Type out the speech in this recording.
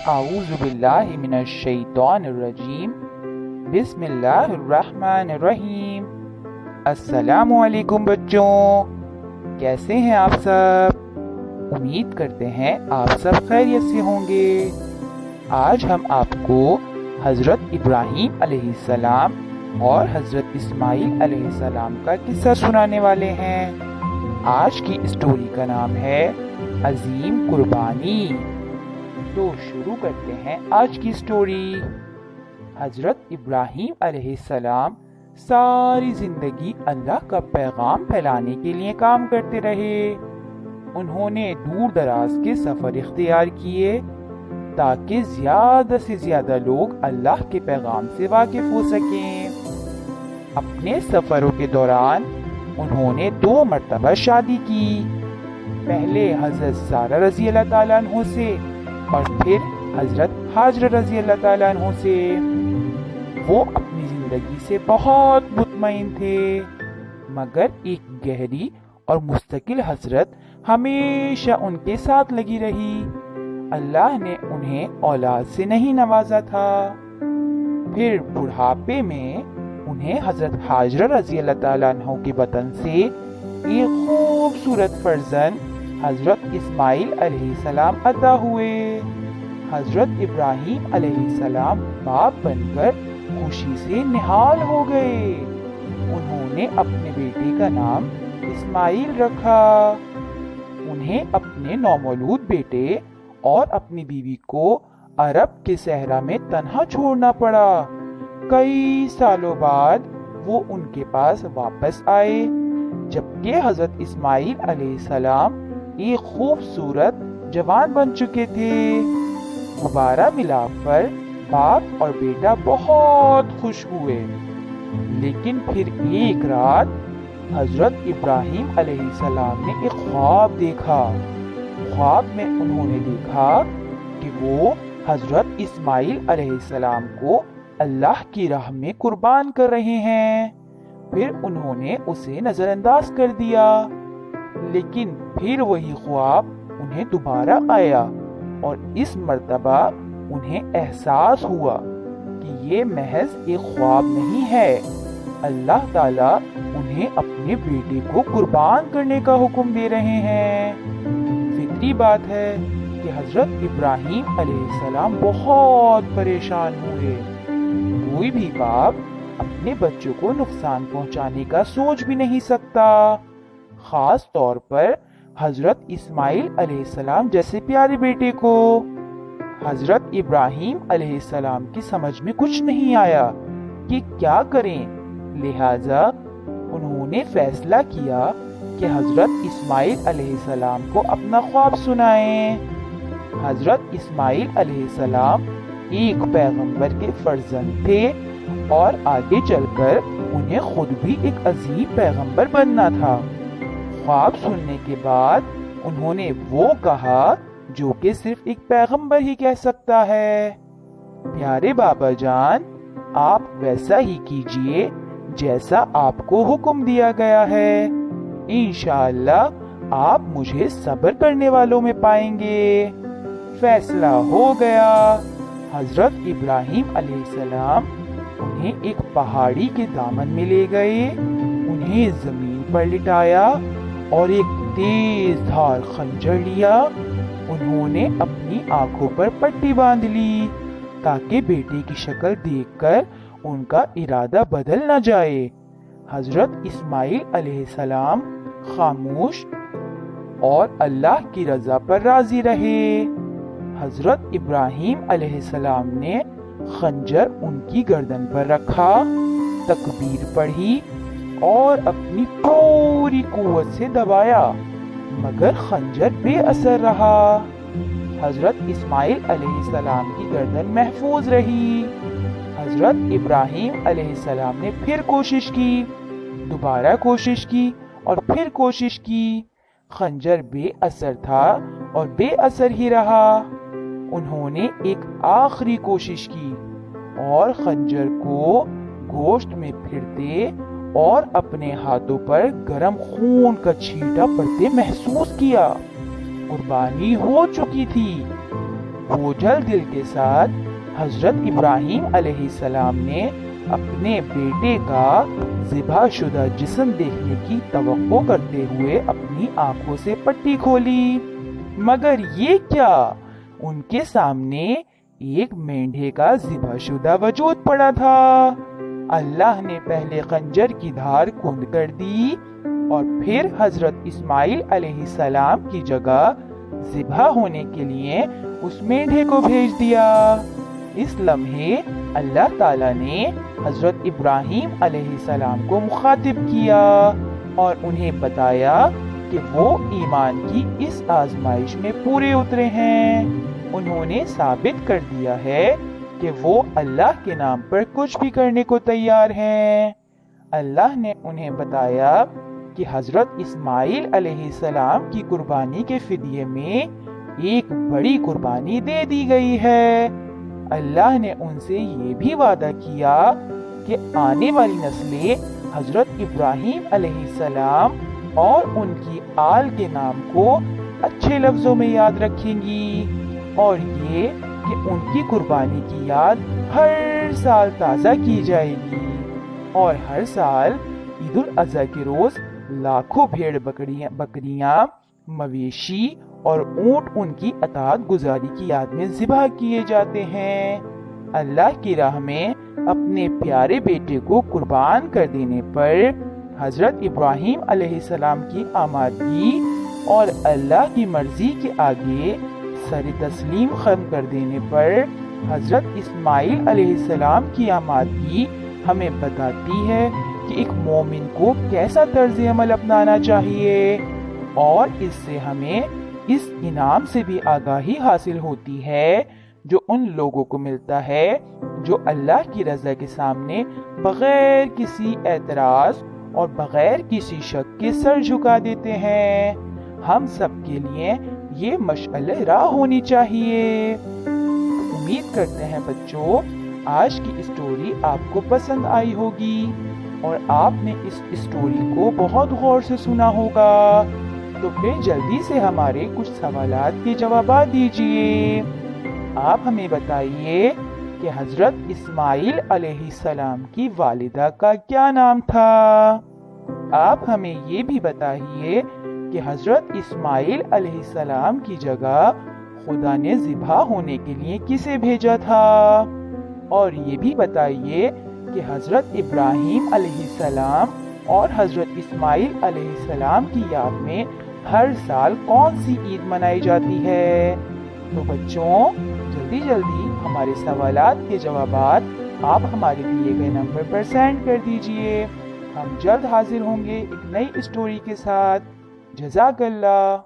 اعوذ باللہ من الشیطان الرجیم بسم اللہ الرحمن الرحیم۔ السلام علیکم بچوں، کیسے ہیں آپ سب؟ امید کرتے ہیں آپ سب خیریت سے ہوں گے۔ آج ہم آپ کو حضرت ابراہیم علیہ السلام اور حضرت اسماعیل علیہ السلام کا قصہ سنانے والے ہیں۔ آج کی اسٹوری کا نام ہے عظیم قربانی۔ تو شروع کرتے ہیں آج کی اسٹوری۔ حضرت ابراہیم علیہ السلام ساری زندگی اللہ کا پیغام پھیلانے کے لیے کام کرتے رہے۔ انہوں نے دور دراز کے سفر اختیار کیے تاکہ زیادہ سے زیادہ لوگ اللہ کے پیغام سے واقف ہو سکیں۔ اپنے سفروں کے دوران انہوں نے 2 مرتبہ شادی کی، پہلے حضرت سارہ رضی اللہ تعالیٰ عنہ سے اور پھر حضرت ہاجرہ رضی اللہ تعالیٰ عنہ سے۔ وہ اپنی زندگی سے بہت مطمئن تھے، مگر ایک گہری اور مستقل حسرت ہمیشہ ان کے ساتھ لگی رہی۔ اللہ نے انہیں اولاد سے نہیں نوازا تھا۔ پھر بڑھاپے میں انہیں حضرت ہاجرہ رضی اللہ تعالیٰ عنہ کے بطن سے ایک خوبصورت فرزند حضرت اسماعیل علیہ السلام عطا ہوئے۔ حضرت ابراہیم علیہ السلام باپ بن کر خوشی سے نہال ہو گئے۔ انہوں نے اپنے بیٹے کا نام اسماعیل رکھا۔ انہیں اپنے نومولود بیٹے اور اپنی بیوی کو عرب کے صحرا میں تنہا چھوڑنا پڑا۔ کئی سالوں بعد وہ ان کے پاس واپس آئے، جبکہ حضرت اسماعیل علیہ السلام ایک خوبصورت جوان بن چکے تھے۔ دوبارہ ملاپ پر باپ اور بیٹا بہت خوش ہوئے، لیکن پھر ایک رات حضرت ابراہیم علیہ السلام نے ایک خواب دیکھا۔ خواب میں انہوں نے دیکھا کہ وہ حضرت اسماعیل علیہ السلام کو اللہ کی راہ میں قربان کر رہے ہیں۔ پھر انہوں نے اسے نظر انداز کر دیا، لیکن پھر وہی خواب انہیں دوبارہ آیا اور اس مرتبہ انہیں احساس ہوا کہ یہ محض ایک خواب نہیں ہے، اللہ تعالیٰ انہیں اپنے بیٹے کو قربان کرنے کا حکم دے رہے ہیں۔ فطری بات ہے کہ حضرت ابراہیم علیہ السلام بہت پریشان ہوئے۔ کوئی بھی باپ اپنے بچوں کو نقصان پہنچانے کا سوچ بھی نہیں سکتا، خاص طور پر حضرت اسماعیل علیہ السلام جیسے پیارے بیٹے کو۔ حضرت ابراہیم علیہ السلام کی سمجھ میں کچھ نہیں آیا کہ کیا کریں، لہٰذا انہوں نے فیصلہ کیا کہ حضرت اسماعیل علیہ السلام کو اپنا خواب سنائیں۔ حضرت اسماعیل علیہ السلام ایک پیغمبر کے فرزند تھے اور آگے چل کر انہیں خود بھی ایک عظیم پیغمبر بننا تھا۔ خواب سننے کے بعد انہوں نے وہ کہا جو کہ صرف ایک پیغمبر ہی کہہ سکتا ہے، پیارے بابا جان، آپ ویسا ہی کیجئے جیسا آپ کو حکم دیا گیا ہے، انشاءاللہ آپ مجھے صبر کرنے والوں میں پائیں گے۔ فیصلہ ہو گیا۔ حضرت ابراہیم علیہ السلام انہیں ایک پہاڑی کے دامن میں لے گئے، انہیں زمین پر لٹایا اور ایک تیز دھار خنجر لیا۔ انہوں نے اپنی آنکھوں پر پٹی باندھ لی تاکہ بیٹے کی شکل دیکھ کر ان کا ارادہ بدل نہ جائے۔ حضرت اسماعیل علیہ السلام خاموش اور اللہ کی رضا پر راضی رہے۔ حضرت ابراہیم علیہ السلام نے خنجر ان کی گردن پر رکھا، تکبیر پڑھی اور اپنی پوری قوت سے دبایا، مگر خنجر بے اثر رہا۔ حضرت اسماعیل علیہ السلام کی گردن محفوظ رہی۔ حضرت ابراہیم علیہ السلام نے پھر کوشش کی، دوبارہ کوشش کی اور پھر کوشش کی، خنجر بے اثر تھا اور بے اثر ہی رہا۔ انہوں نے ایک آخری کوشش کی اور خنجر کو گوشت میں پھرتے اور اپنے ہاتھوں پر گرم خون کا چھینٹا پڑتے محسوس کیا۔ قربانی ہو چکی تھی۔ بوجھل دل کے ساتھ حضرت ابراہیم علیہ السلام نے اپنے بیٹے کا ذبح شدہ جسم دیکھنے کی توقع کرتے ہوئے اپنی آنکھوں سے پٹی کھولی، مگر یہ کیا، ان کے سامنے ایک مینڈھے کا ذبح شدہ وجود پڑا تھا۔ اللہ نے پہلے خنجر کی دھار کند کر دی اور پھر حضرت اسماعیل علیہ السلام کی جگہ ذبح ہونے کے لیے اس مینڈھے کو بھیج دیا۔ اس لمحے اللہ تعالیٰ نے حضرت ابراہیم علیہ السلام کو مخاطب کیا اور انہیں بتایا کہ وہ ایمان کی اس آزمائش میں پورے اترے ہیں۔ انہوں نے ثابت کر دیا ہے کہ وہ اللہ کے نام پر کچھ بھی کرنے کو تیار ہیں۔ اللہ نے انہیں بتایا کہ حضرت اسماعیل علیہ السلام کی قربانی کے فدیے میں ایک بڑی قربانی دے دی گئی ہے۔ اللہ نے ان سے یہ بھی وعدہ کیا کہ آنے والی نسلیں حضرت ابراہیم علیہ السلام اور ان کی آل کے نام کو اچھے لفظوں میں یاد رکھیں گی، اور یہ کہ ان کی قربانی کی یاد ہر سال تازہ کی جائے گی، اور ہر سال عید الاضحیٰ کے روز لاکھوں بھیڑ بکریاں، مویشی اور اونٹ ان کی اطاعت گزاری کی یاد میں ذبح کیے جاتے ہیں۔ اللہ کی راہ میں اپنے پیارے بیٹے کو قربان کر دینے پر حضرت ابراہیم علیہ السلام کی آمادگی اور اللہ کی مرضی کے آگے سر تسلیم ختم کر دینے پر حضرت اسماعیل علیہ السلام کی آمادگی ہمیں بتاتی ہے کہ ایک مومن کو کیسا طرز عمل اپنانا چاہیے، اور اس سے ہمیں اس انعام سے بھی آگاہی حاصل ہوتی ہے جو ان لوگوں کو ملتا ہے جو اللہ کی رضا کے سامنے بغیر کسی اعتراض اور بغیر کسی شک کے سر جھکا دیتے ہیں۔ ہم سب کے لیے یہ مشعل راہ ہونی چاہیے۔ امید کرتے ہیں بچوں آج کی اسٹوری آپ کو پسند آئی ہوگی اور آپ نے اس اسٹوری کو بہت غور سے سنا ہوگا، تو پھر جلدی سے ہمارے کچھ سوالات کے جوابات دیجیے۔ آپ ہمیں بتائیے کہ حضرت اسماعیل علیہ السلام کی والدہ کا کیا نام تھا؟ آپ ہمیں یہ بھی بتائیے کہ حضرت اسماعیل علیہ السلام کی جگہ خدا نے ذبح ہونے کے لیے کسے بھیجا تھا؟ اور یہ بھی بتائیے کہ حضرت ابراہیم علیہ السلام اور حضرت اسماعیل علیہ السلام کی یاد میں ہر سال کون سی عید منائی جاتی ہے؟ تو بچوں جلدی ہمارے سوالات کے جوابات آپ ہمارے دیے گئے نمبر پر سینڈ کر دیجئے۔ ہم جلد حاضر ہوں گے ایک نئی اسٹوری کے ساتھ۔ جزاک اللہ۔